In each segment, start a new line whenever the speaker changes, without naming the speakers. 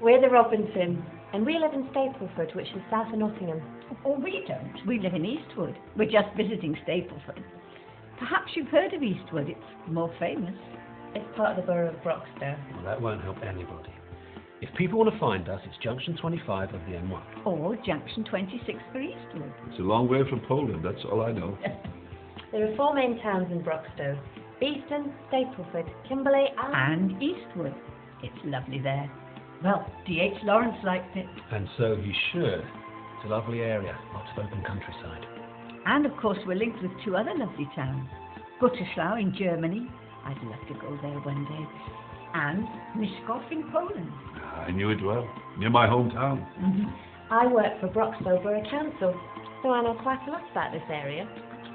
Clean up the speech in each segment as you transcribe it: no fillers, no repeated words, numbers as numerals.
We're the Robinsons, and we live in Stapleford, which is south of Nottingham.
Oh, we don't. We live in Eastwood. We're just visiting Stapleford. Perhaps you've heard of Eastwood. It's more famous.
It's part of the borough of Broxtowe.
Well, that won't help anybody. If people want to find us, it's junction 25 of the M1.
Or junction 26 for Eastwood.
It's a long way from Poland, that's all I know.
There are 4 main towns in Broxtowe: Beeston, Stapleford, Kimberley
and Eastwood. It's lovely there. Well, D.H. Lawrence liked it.
And so he should. It's a lovely area, lots of open countryside.
And of course we're linked with 2 other lovely towns. Butterschlau in Germany. I'd love to go there one day. And Miskolc in Poland.
I knew it well. Near my hometown.
I work for Broxtowe Borough Council, so I know quite a lot about this area.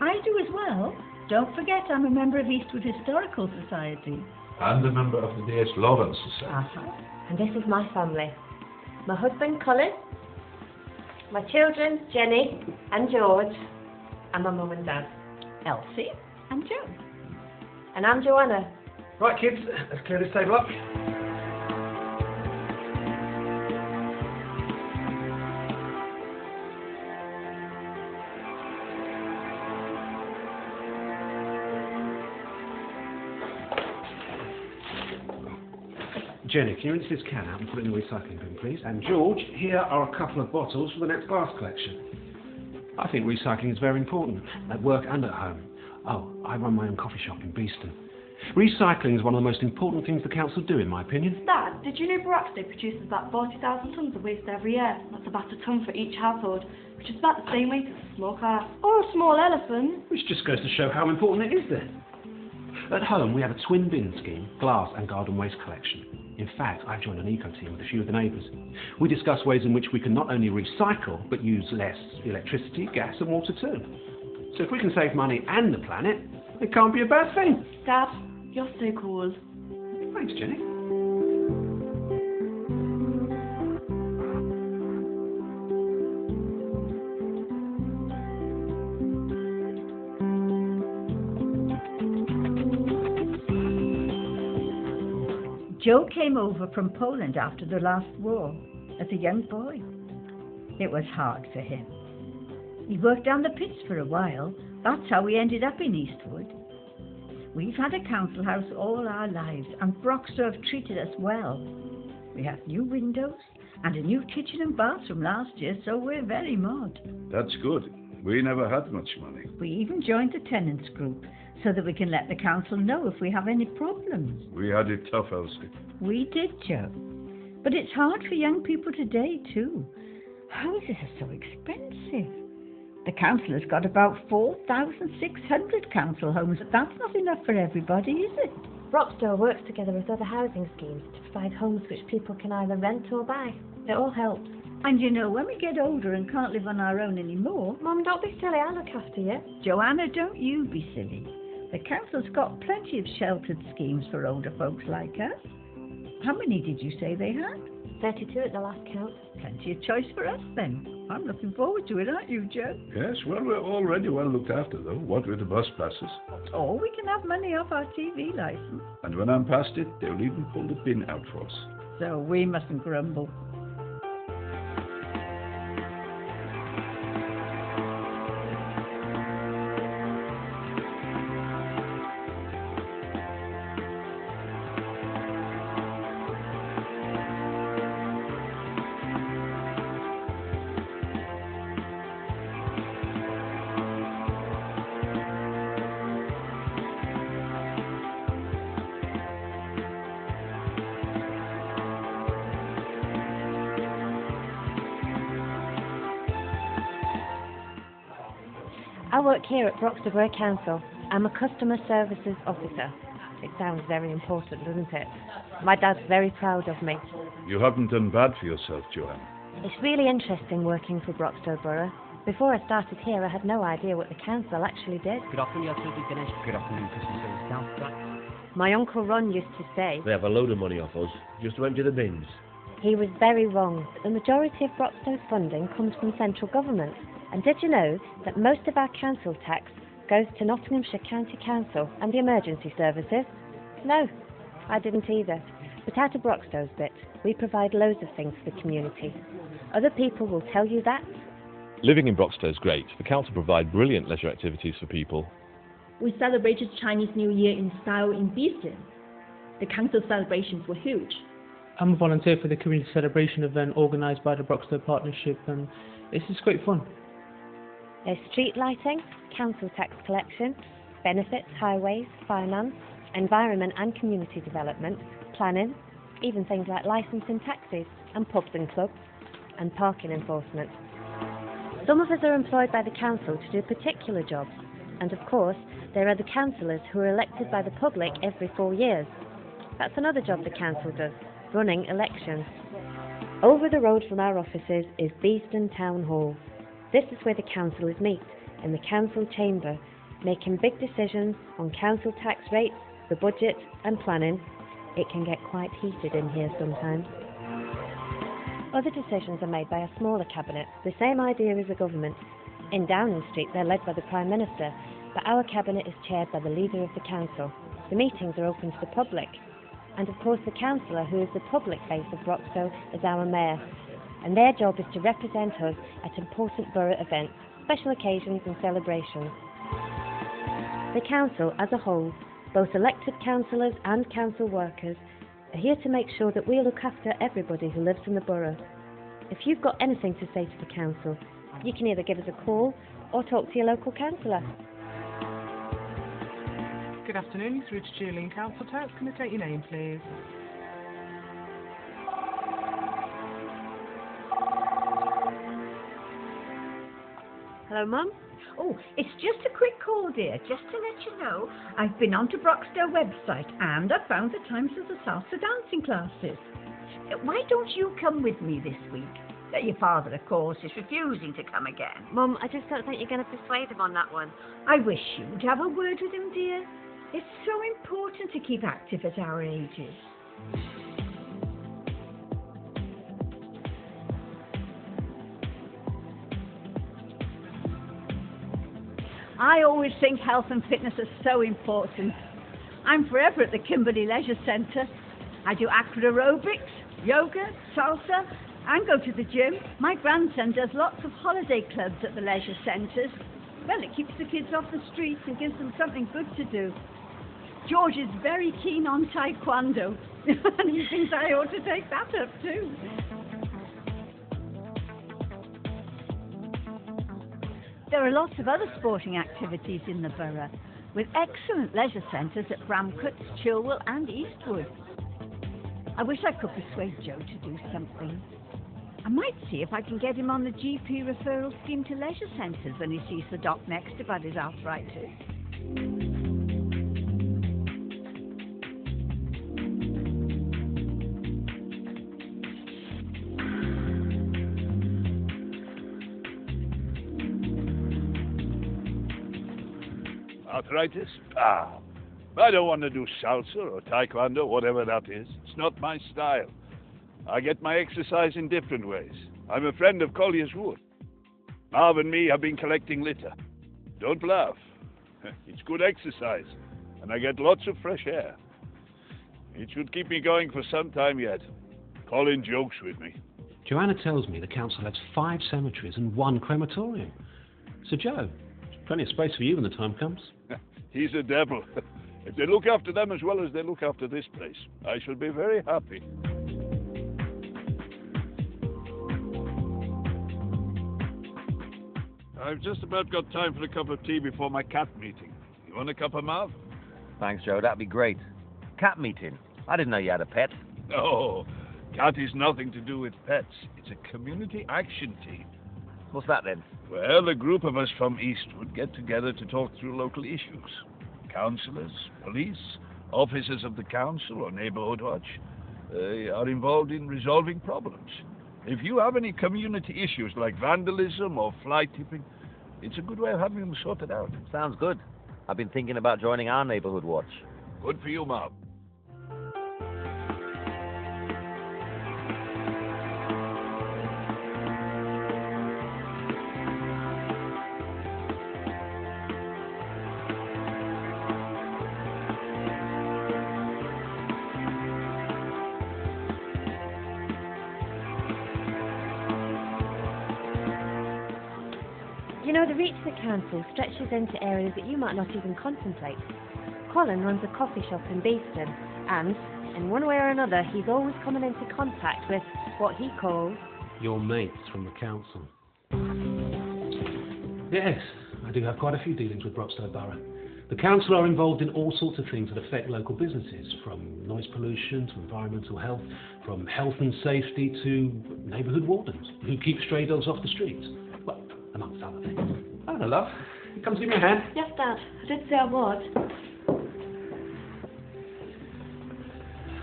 I do as well. Don't forget I'm a member of Eastwood Historical Society.
And a member of the D.H. Lawrence Society.
And this is my family. My husband, Colin. My children, Jenny and George. And my mum and dad,
Elsie and Joe.
And I'm Joanna.
Right, kids, let's clear this table up. Jenny, can you rinse this can out and put it in the recycling bin, please? And George, here are a couple of bottles for the next glass collection. I think recycling is very important, at work and at home. Oh, I run my own coffee shop in Beeston. Recycling is one of the most important things the council do, in my opinion.
Dad, did you know Broxtowe produces about 40,000 tonnes of waste every year? That's about a tonne for each household, which is about the same weight as a small car. Or a small elephant.
Which just goes to show how important it is then. At home, we have a twin bin scheme, glass and garden waste collection. In fact, I've joined an eco-team with a few of the neighbours. We discuss ways in which we can not only recycle, but use less electricity, gas and water too. So if we can save money and the planet, it can't be a bad thing.
Dad, you're so cool.
Thanks, Jenny.
Joe came over from Poland after the last war as a young boy. It was hard for him. He worked down the pits for a while. That's how we ended up in Eastwood. We've had a council house all our lives, and Broxtowe have treated us well. We have new windows and a new kitchen and bathroom last year, so we're very mod.
That's good. We never had much money.
We even joined the tenants group so that we can let the council know if we have any problems.
We had it tough, Elsie.
We did, Joe. But it's hard for young people today, too. Houses are so expensive. The council has got about 4,600 council homes. That's not enough for everybody, is it?
Broxtowe works together with other housing schemes to provide homes which people can either rent or buy. It all helps.
And you know, when we get older and can't live on our own anymore...
Mum, don't be silly, I'll look after you.
Joanna, don't you be silly. The council's got plenty of sheltered schemes for older folks like us. How many did you say they had?
32 at the last count.
Plenty of choice for us then. I'm looking forward to it, aren't you, Joe?
Yes, well, we're already well looked after, though. What with the bus passes.
Or we can have money off our TV licence.
And when I'm past it, they'll even pull the bin out for us.
So we mustn't grumble.
I work here at Broxtowe Borough Council. I'm a customer services officer. It sounds very important, doesn't it? My dad's very proud of me.
You haven't done bad for yourself, Joanna.
It's really interesting working for Broxtowe Borough. Before I started here, I had no idea what the council actually did.
Good afternoon, your TV finished. Good afternoon, customer service down.
My Uncle Ron used to say...
They have a load of money off us, just to empty the bins.
He was very wrong. The majority of Broxtowe's funding comes from central government. And did you know that most of our council tax goes to Nottinghamshire County Council and the emergency services? No, I didn't either. But out of Broxtow's bit, we provide loads of things for the community. Other people will tell you that.
Living in Broxtow is great. The council provide brilliant leisure activities for people.
We celebrated Chinese New Year in style in Beeston. The council celebrations were huge.
I'm a volunteer for the community celebration event organised by the Broxtow Partnership, and it's just great fun.
There's street lighting, council tax collection, benefits, highways, finance, environment and community development, planning, even things like licensing taxis and pubs and clubs, and parking enforcement. Some of us are employed by the council to do particular jobs, and of course there are the councillors who are elected by the public every 4 years. That's another job the council does, running elections. Over the road from our offices is Beeston Town Hall. This is where the councillors meet, in the council chamber, making big decisions on council tax rates, the budget and planning. It can get quite heated in here sometimes. Other decisions are made by a smaller cabinet, the same idea as the government. In Downing Street they're led by the Prime Minister, but our cabinet is chaired by the leader of the council. The meetings are open to the public. And of course the councillor, who is the public face of Broxtow, is our mayor. And their job is to represent us at important borough events, special occasions and celebrations. The council as a whole, both elected councillors and council workers, are here to make sure that we look after everybody who lives in the borough. If you've got anything to say to the council, you can either give us a call or talk to your local councillor.
Good afternoon, you're through to Julian Council Tax. Can I take your name, please?
Hello, Mum?
Oh, it's just a quick call, dear, just to let you know I've been onto Broxtow website and I found the times of the salsa dancing classes. Why don't you come with me this week? Your father, of course, is refusing to come again.
Mum, I just don't think you're going to persuade him on that one.
I wish you'd have a word with him, dear. It's so important to keep active at our ages. I always think health and fitness are so important. I'm forever at the Kimberley Leisure Centre. I do aqua aerobics, yoga, salsa, and go to the gym. My grandson does lots of holiday clubs at the leisure centres. Well, it keeps the kids off the streets and gives them something good to do. George is very keen on taekwondo, and he thinks I ought to take that up too. There are lots of other sporting activities in the borough, with excellent leisure centres at Bramcote, Chilwell and Eastwood. I wish I could persuade Joe to do something. I might see if I can get him on the GP referral scheme to leisure centres when he sees the doc next about his arthritis.
Arthritis? I don't want to do salsa or taekwondo, whatever that is. It's not my style. I get my exercise in different ways. I'm a friend of Collier's Wood. Marv and me have been collecting litter. Don't laugh. It's good exercise, and I get lots of fresh air. It should keep me going for some time yet. Colin jokes with me.
Joanna tells me the council has 5 cemeteries and 1 crematorium. So Joe, there's plenty of space for you when the time comes.
He's a devil. If they look after them as well as they look after this place, I shall be very happy. I've just about got time for a cup of tea before my cat meeting. You want a cup of Marv?
Thanks, Joe. That'd be great. Cat meeting. I didn't know you had a pet.
No, cat is nothing to do with pets. It's a community action team.
What's that then?
Well, a group of us from Eastwood get together to talk through local issues. Councillors, police, officers of the council or neighbourhood watch are involved in resolving problems. If you have any community issues like vandalism or fly tipping, it's a good way of having them sorted out.
Sounds good. I've been thinking about joining our neighbourhood watch.
Good for you, Marv.
You know, the reach of the council stretches into areas that you might not even contemplate. Colin runs a coffee shop in Beeston, and, in one way or another, he's always coming into contact with what he calls
your mates from the council. Yes, I do have quite a few dealings with Broxtowe Borough. The council are involved in all sorts of things that affect local businesses, from noise pollution to environmental health, from health and safety to neighbourhood wardens who keep stray dogs off the streets. Well, amongst other things. Oh, no, love. You come to give me a hand.
Yes, Dad. I did say I would.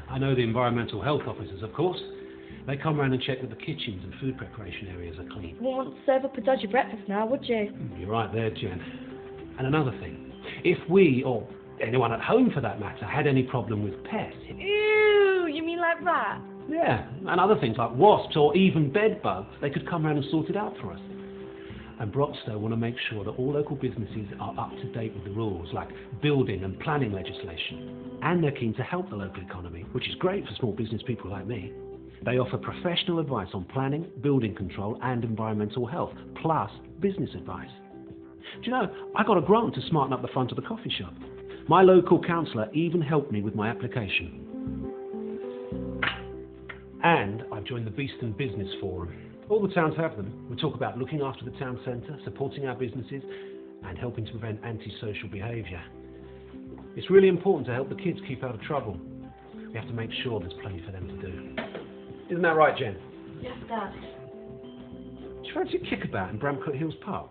I know the environmental health officers, of course. They come round and check that the kitchens and food preparation areas are clean.
You wouldn't want to serve up a dodgy breakfast now, would you?
You're right there, Jen. And another thing. If we, or anyone at home for that matter, had any problem with pets...
Ew, you mean like rats?
Yeah, and other things like wasps or even bed bugs, they could come round and sort it out for us. And Broxtowe want to make sure that all local businesses are up to date with the rules, like building and planning legislation. And they're keen to help the local economy, which is great for small business people like me. They offer professional advice on planning, building control and environmental health, plus business advice. Do you know, I got a grant to smarten up the front of the coffee shop. My local councillor even helped me with my application. And I've joined the Beeston Business Forum. All the towns have them. We talk about looking after the town centre, supporting our businesses and helping to prevent antisocial behaviour. It's really important to help the kids keep out of trouble. We have to make sure there's plenty for them to do. Isn't that right, Jen?
Yes, Dad.
Do you fancy a kickabout in Bramcote Hills Park?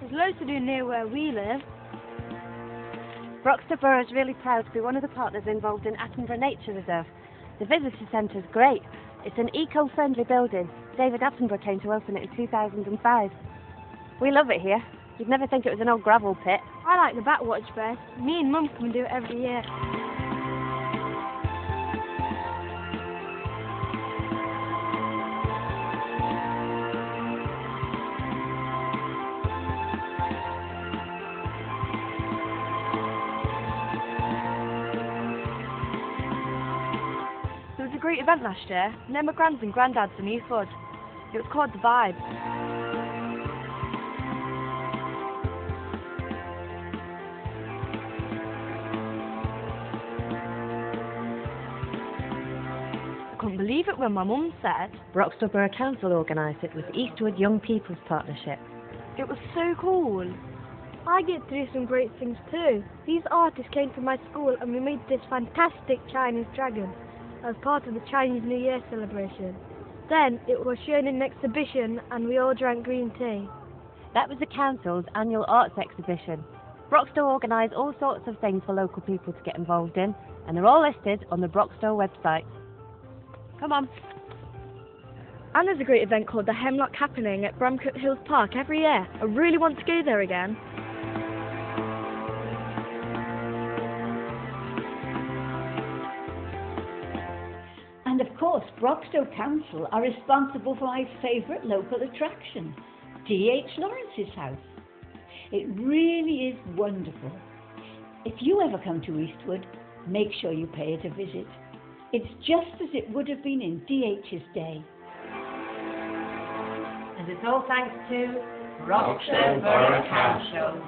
There's loads to do near where we live.
Broxtowe Borough is really proud to be one of the partners involved in Attenborough Nature Reserve. The visitor centre is great. It's an eco-friendly building. David Attenborough came to open it in 2005. We love it here. You'd never think it was an old gravel pit.
I like the Backwatch best. Me and Mum come and do it every year. There was a great event last year. Near my grands and granddads in Eastwood. It was called The Vibe. I couldn't believe it when my mum said.
Broxtowe Borough Council organised it with Eastwood Young People's Partnership.
It was so cool. I get to do some great things too. These artists came to my school and we made this fantastic Chinese dragon as part of the Chinese New Year celebration. Then it was shown in an exhibition and we all drank green tea.
That was the council's annual arts exhibition. Broxtowe organise all sorts of things for local people to get involved in, and they're all listed on the Broxtowe website. Come on.
And there's a great event called the Hemlock happening at Bramcote Hills Park every year. I really want to go there again.
And of course, Broxtowe Council are responsible for my favourite local attraction, D.H. Lawrence's house. It really is wonderful. If you ever come to Eastwood, make sure you pay it a visit. It's just as it would have been in D.H.'s day.
And it's all thanks to
Broxtowe Borough Council.